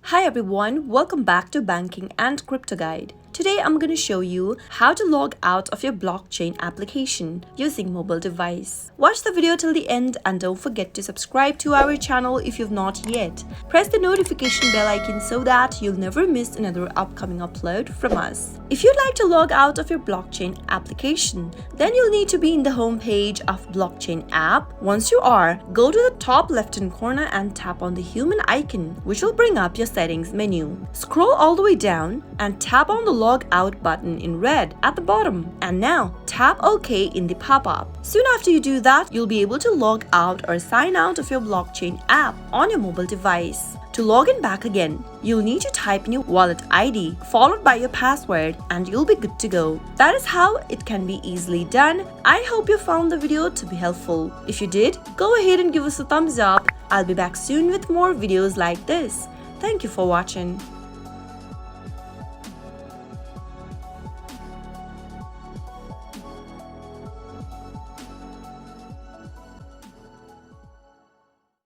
Hi everyone, welcome back to Banking and Crypto Guide. Today I'm going to show you how to log out of your blockchain application using mobile device. Watch the video till the end and don't forget to subscribe to our channel if you've not yet. Press the notification bell icon so that you'll never miss another upcoming upload from us. If you'd like to log out of your blockchain application, then you'll need to be in the home page of Blockchain app. Once you are, go to the top left-hand corner and tap on the human icon, which will bring up your settings menu. Scroll all the way down and tap on the log out button in red at the bottom. And now tap OK in the pop-up. Soon after you do that, you'll be able to log out or sign out of your blockchain app on your mobile device. To log in back again, you'll need to type in your wallet ID followed by your password and you'll be good to go. That is how it can be easily done. I hope you found the video to be helpful. If you did, go ahead and give us a thumbs up. I'll be back soon with more videos like this. Thank you for watching.